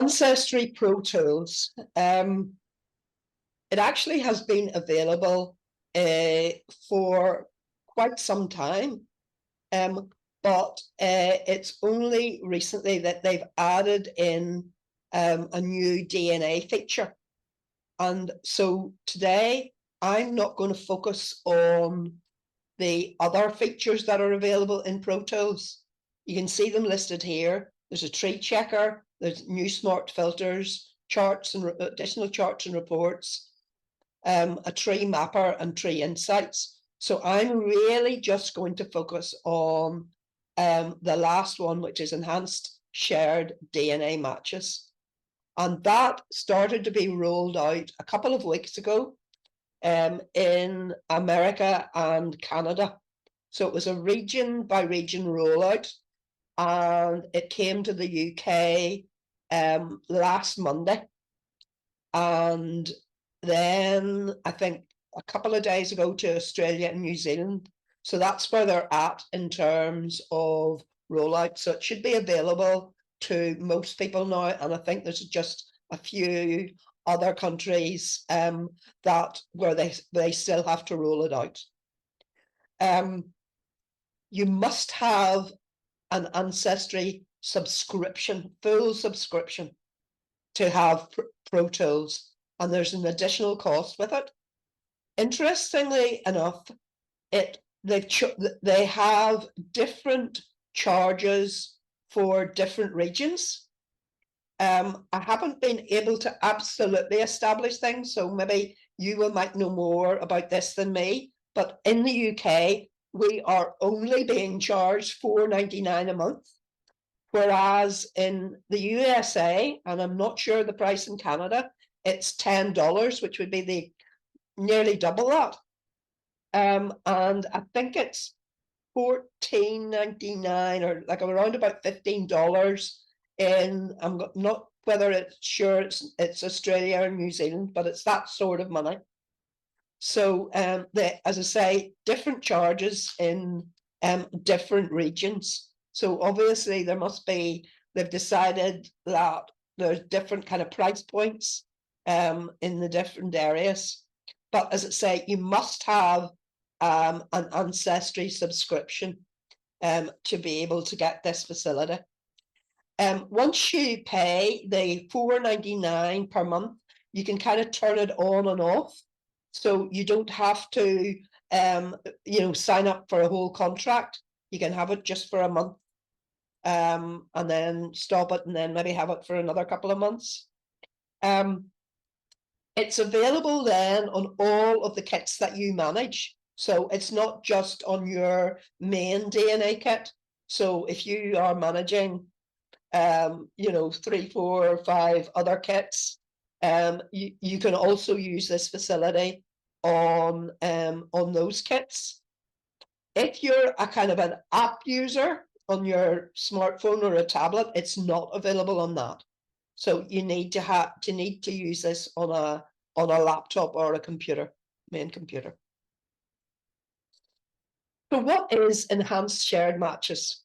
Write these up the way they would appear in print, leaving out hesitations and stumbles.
Ancestry Pro Tools. It actually has been available for quite some time, but it's only recently that they've added in a new DNA feature. And so today I'm not going to focus on the other features that are available in Pro Tools. You can see them listed here. There's a tree checker, there's new smart filters, charts and additional charts and reports, a tree mapper and tree insights. So I'm really just going to focus on the last one, which is enhanced shared DNA matches. And that started to be rolled out a couple of weeks ago in America and Canada. So it was a region by region rollout, and it came to the UK last Monday. And then I think a couple of days ago to Australia and New Zealand. So that's where they're at in terms of rollout. So it should be available to most people now. And I think there's just a few other countries that where they still have to roll it out. You must have an Ancestry subscription, full subscription, to have Pro Tools, and there's an additional cost with it. Interestingly enough, they have different charges for different regions. I haven't been able to absolutely establish things, so maybe you might know more about this than me, but in the UK, we are only being charged $4.99 a month, whereas in the USA, and I'm not sure the price in Canada, it's $10, which would be the nearly double that. And I think it's $14.99 or like around about $15 in, I'm not whether it's sure it's Australia or New Zealand, but it's that sort of money. So as I say, different charges in different regions. So obviously there must be, they've decided that there's different kind of price points in the different areas. But as I say, you must have an Ancestry subscription to be able to get this facility. Once you pay the $4.99 per month, you can kind of turn it on and off. So you don't have to, sign up for a whole contract. You can have it just for a month, and then stop it, and then maybe have it for another couple of months. It's available then on all of the kits that you manage. So it's not just on your main DNA kit. So if you are managing, 3, 4, or 5 other kits, you can also use this facility on those kits. If you're a kind of an app user on your smartphone or a tablet, it's not available on that. So you need to use this on a laptop or a computer, main computer. So what is enhanced shared matches?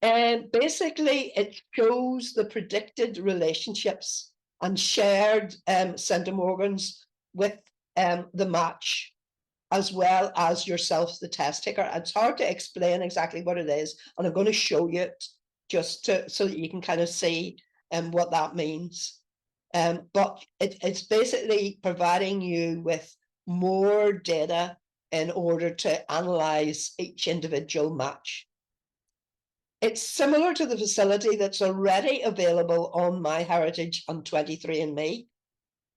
And basically, it shows the predicted relationships and shared centimorgans with the match, as well as yourself, the test taker. It's hard to explain exactly what it is, and I'm going to show you it just so that you can kind of see what that means. But it's basically providing you with more data in order to analyze each individual match. It's similar to the facility that's already available on MyHeritage and 23andMe,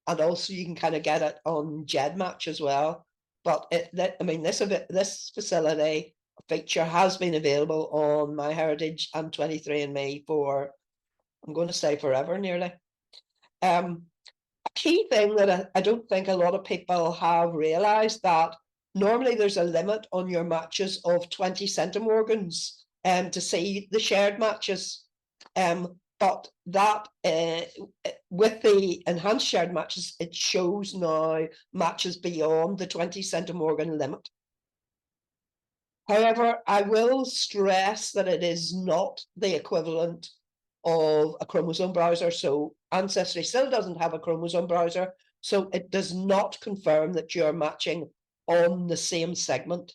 and also you can kind of get it on GEDmatch as well. But this facility feature has been available on MyHeritage and 23andMe for, I'm going to say, forever nearly. A key thing that I don't think a lot of people have realized, that normally there's a limit on your matches of 20 centimorgans to see the shared matches, but that with the enhanced shared matches, it shows now matches beyond the 20 centimorgan limit. However, I will stress that it is not the equivalent of a chromosome browser. So Ancestry still doesn't have a chromosome browser, so it does not confirm that you're matching on the same segment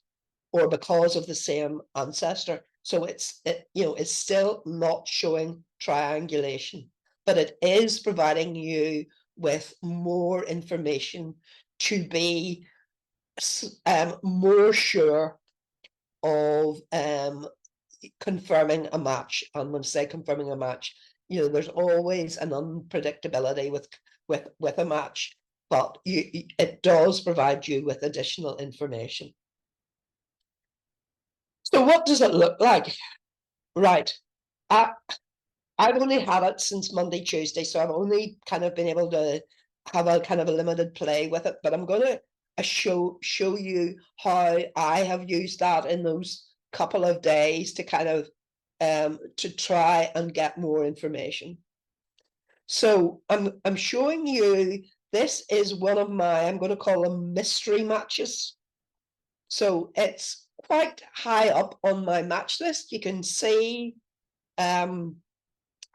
or because of the same ancestor. So it's still not showing triangulation, but it is providing you with more information to be more sure of confirming a match. And when I say confirming a match, there's always an unpredictability with a match, but it does provide you with additional information. So what does it look like? Right. I've only had it since Monday, Tuesday, so I've only kind of been able to have a kind of a limited play with it, but I'm going to show you how I have used that in those couple of days to kind of to try and get more information. So I'm showing you, this is one of my, I'm going to call them mystery matches. So it's quite high up on my match list. You can see there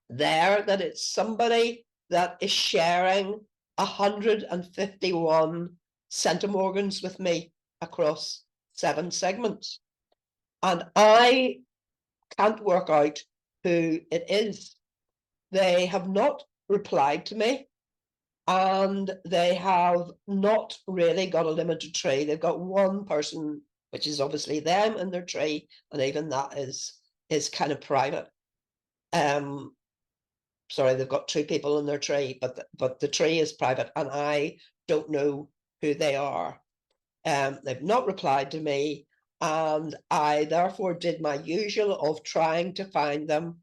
that it's somebody that is sharing 151 centimorgans with me across 7 segments. And I can't work out who it is. They have not replied to me, and they have not really got a limited tree. They've got one person, which is obviously them in their tree, and even that is kind of private. Sorry, they've got 2 people in their tree, but the tree is private, and I don't know who they are. They've not replied to me, and I therefore did my usual of trying to find them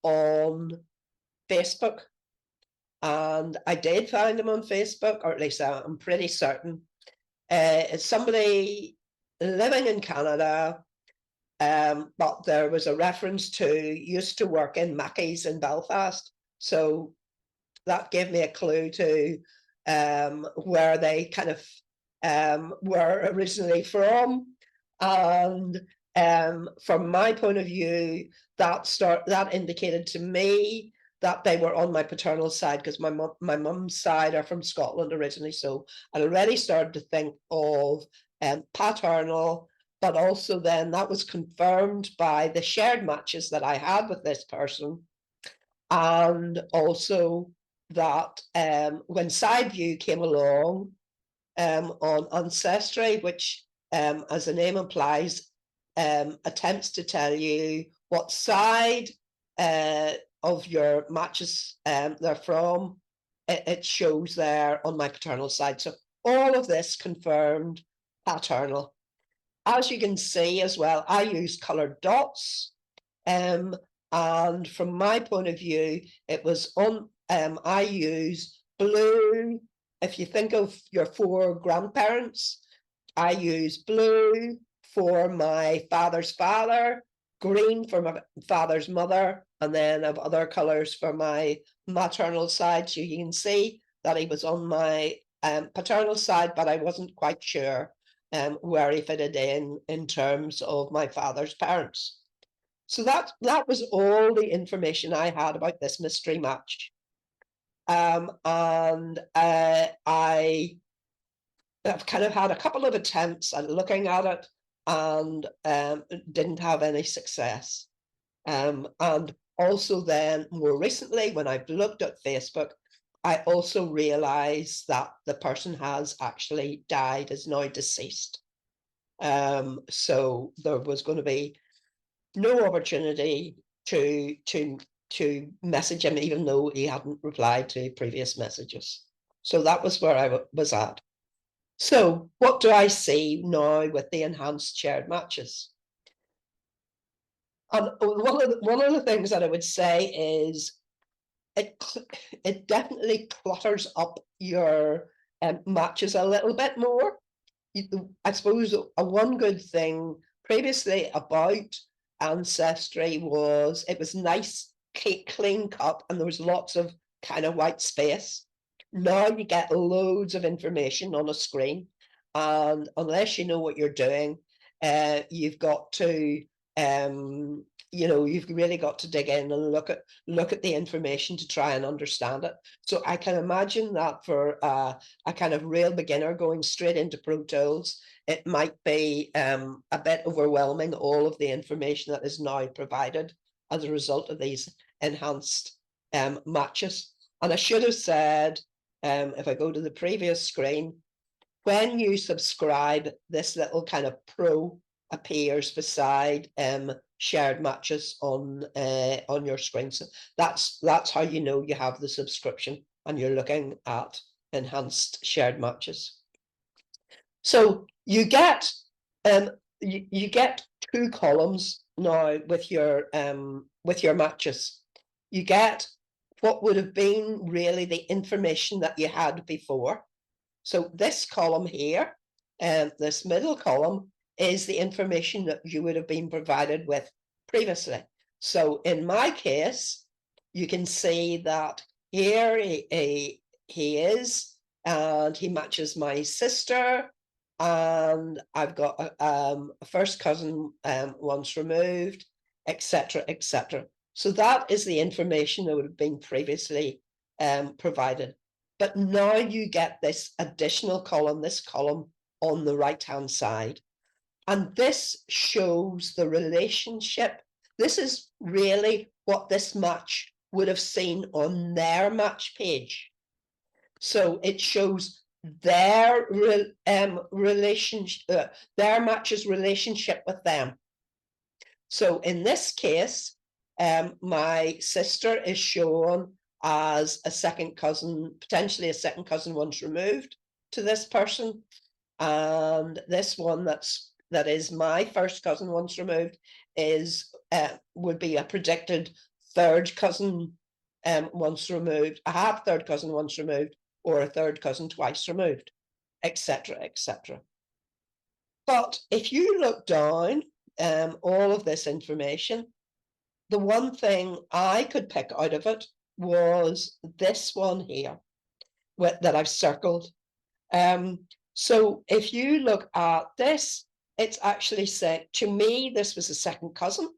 on Facebook. And I did find them on Facebook, or at least I'm pretty certain. It's somebody living in Canada, but there was a reference to used to work in Mackey's in Belfast. So that gave me a clue to where they kind of were originally from. And from my point of view, that indicated to me that they were on my paternal side, because my mum's side are from Scotland originally. So I already started to think of paternal, but also then that was confirmed by the shared matches that I had with this person. And also that when Side View came along on Ancestry, which as the name implies, attempts to tell you what side of your matches they're from, it shows there on my paternal side. So all of this confirmed paternal. As you can see as well, I use coloured dots. And from my point of view, it was on, I use blue. If you think of your 4 grandparents, I use blue for my father's father, green for my father's mother, and then of other colors for my maternal side. So you can see that he was on my paternal side, but I wasn't quite sure where he fitted in terms of my father's parents. So that was all the information I had about this mystery match. And I have kind of had a couple of attempts at looking at it, and didn't have any success. And also then more recently, when I've looked at Facebook, I also realized that the person has actually died, is now deceased. So there was going to be no opportunity to message him, even though he hadn't replied to previous messages. So that was where I was at. So what do I see now with the enhanced shared matches? And one of the things that I would say is it definitely clutters up your matches a little bit more. I suppose a one good thing previously about Ancestry was it was nice, clean cut, and there was lots of kind of white space. Now you get loads of information on a screen, and unless you know what you're doing, you've got to you know, you've really got to dig in and look at the information to try and understand it. So I can imagine that for a kind of real beginner going straight into Pro Tools, it might be a bit overwhelming, all of the information that is now provided as a result of these enhanced matches. And I should have said, if I go to the previous screen, when you subscribe, this little kind of pro appears beside shared matches on your screen. So that's how you know you have the subscription and you're looking at enhanced shared matches. So you get you get two columns now with your matches. You get what would have been really the information that you had before. So this column here, this middle column, is the information that you would have been provided with previously. So in my case, you can see that here he is, and he matches my sister, and I've got a first cousin once removed, etc., etc. So that is the information that would have been previously provided. But now you get this additional column, this column on the right-hand side. And this shows the relationship. This is really what this match would have seen on their match page. So it shows their relationship, their match's relationship with them. So in this case, my sister is shown as a second cousin, potentially a second cousin once removed to this person, and this one that is my first cousin once removed is would be a predicted third cousin once removed, a half third cousin once removed, or a third cousin twice removed, etc., etc. But if you look down all of this information, the one thing I could pick out of it was this one here that I've circled. So if you look at this, it's actually saying, to me, this was a second cousin.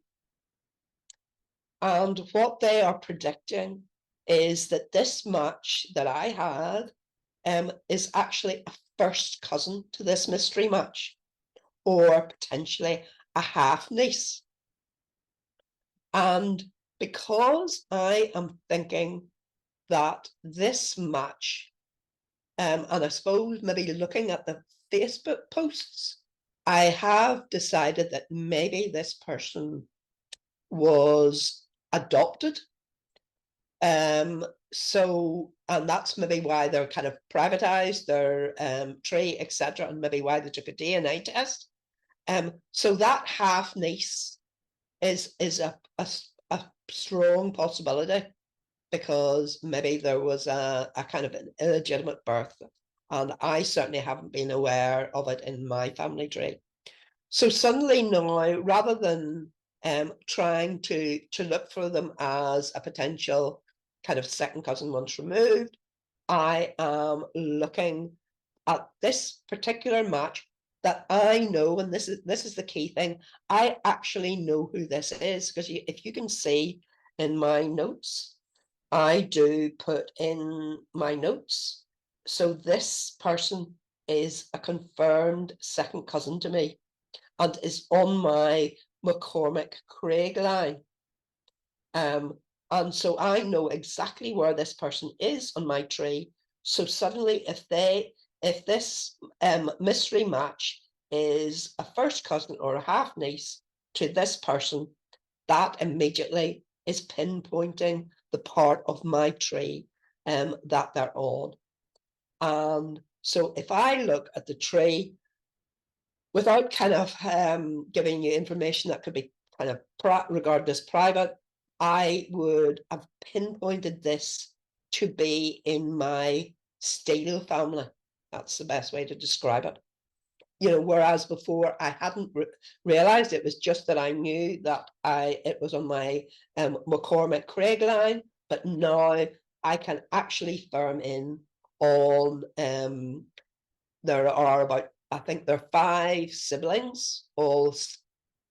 And what they are predicting is that this match that I had is actually a first cousin to this mystery match, or potentially a half niece. And because I am thinking that this match, and I suppose maybe looking at the Facebook posts, I have decided that maybe this person was adopted. So, and that's maybe why they're kind of privatized their tree, etc., and maybe why they took a DNA test. So that half niece is a strong possibility, because maybe there was a kind of an illegitimate birth, and I certainly haven't been aware of it in my family tree. So suddenly now, rather than trying to look for them as a potential kind of second cousin once removed, I am looking at this particular match that I know, and this is the key thing, I actually know who this is, because if you can see in my notes, I do put in my notes. So this person is a confirmed second cousin to me and is on my McCormick Craig line. And so I know exactly where this person is on my tree. So suddenly if this mystery match is a first cousin or a half niece to this person, that immediately is pinpointing the part of my tree that they're on. And so if I look at the tree, without kind of giving you information that could be kind of regarded as private, I would have pinpointed this to be in my Steele family. That's the best way to describe it. You know, whereas before I hadn't realized, it was just that I knew that it was on my McCormick Craig line, but now I can actually firm in on there are about, I think there are 5 siblings, all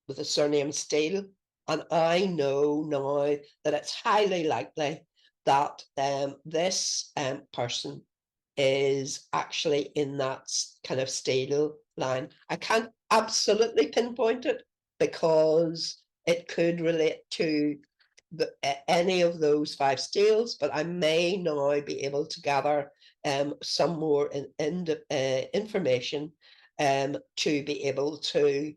with the surname Steele, And I know now that it's highly likely that this person is actually in that kind of stable line. I can't absolutely pinpoint it because it could relate to any of those 5 steels, but I may now be able to gather some more information to be able to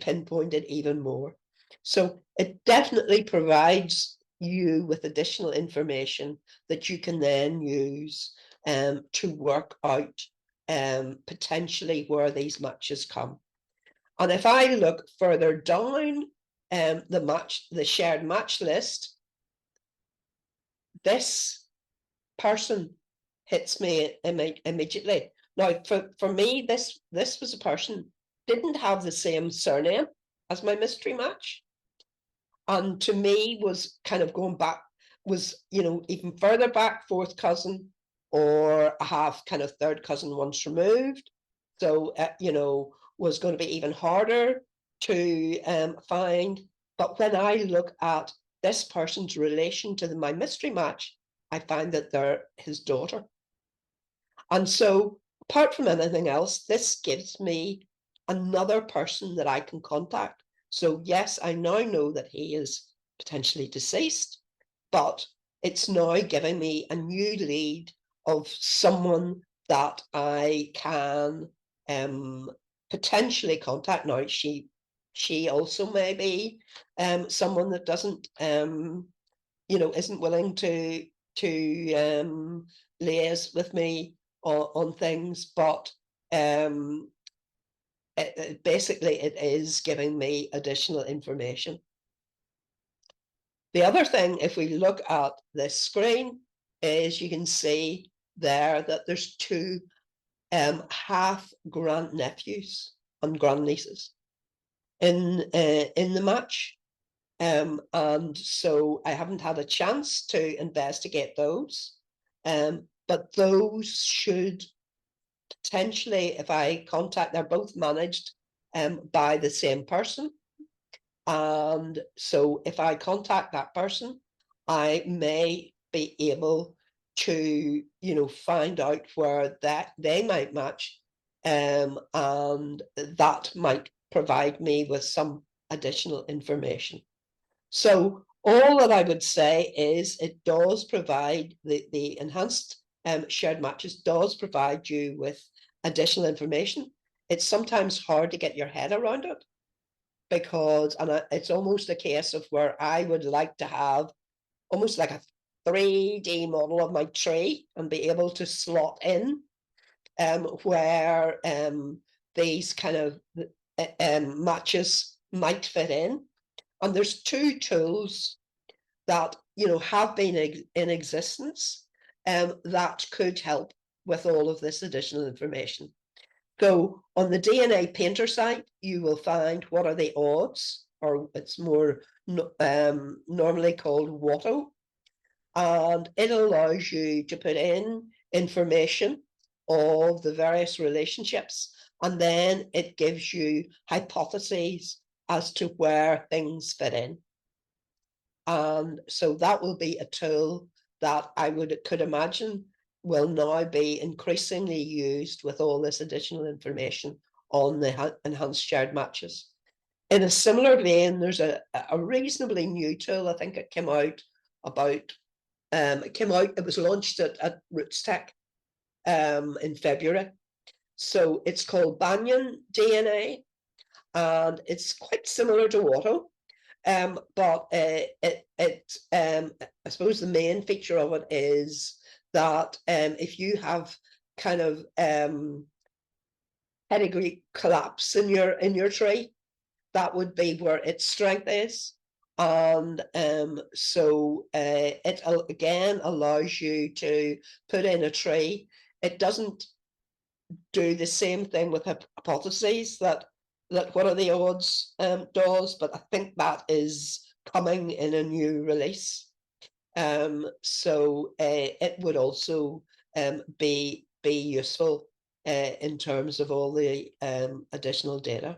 pinpoint it even more. So it definitely provides you with additional information that you can then use to work out potentially where these matches come. And if I look further down the shared match list, this person hits me immediately. Now, for me, this was a person didn't have the same surname as my mystery match, and to me was kind of going back, was, you know, even further back, fourth cousin, or a half kind of third cousin once removed. So you know, was going to be even harder to find. But when I look at this person's relation to my mystery match, I find that they're his daughter. And so, apart from anything else, this gives me another person that I can contact. So, yes, I now know that he is potentially deceased, but it's now giving me a new lead of someone that I can potentially contact. Now, she also may be someone that doesn't you know, isn't willing to liaise with me on things, but basically it is giving me additional information. The other thing, if we look at this screen, is you can see there that there's 2 half grandnephews and grandnieces in the match. And so I haven't had a chance to investigate those. But those should potentially, if I contact, they're both managed by the same person. And so if I contact that person, I may be able to, you know, find out where that they might match. And that might provide me with some additional information. So all that I would say is it does provide the enhanced shared matches does provide you with additional information. It's sometimes hard to get your head around it because, and it's almost a case of where I would like to have almost like a 3D model of my tree and be able to slot in where these kind of matches might fit in. And there's 2 tools that, you know, have been in existence that could help with all of this additional information. So on the DNA Painter site, you will find what are the odds, or it's more normally called WOTO, and it allows you to put in information of the various relationships, and then it gives you hypotheses as to where things fit in. And so that will be a tool that I could imagine will now be increasingly used with all this additional information on the enhanced shared matches. In a similar vein, there's a reasonably new tool. I think it came out about it was launched at RootsTech in February. So it's called Banyan DNA, and it's quite similar to WOTO. But I suppose the main feature of it is that if you have kind of pedigree collapse in your tree, that would be where its strength is. And so it again allows you to put in a tree. It doesn't do the same thing with hypotheses that what are the odds does, but I think that is coming in a new release. So it would also be useful in terms of all the additional data.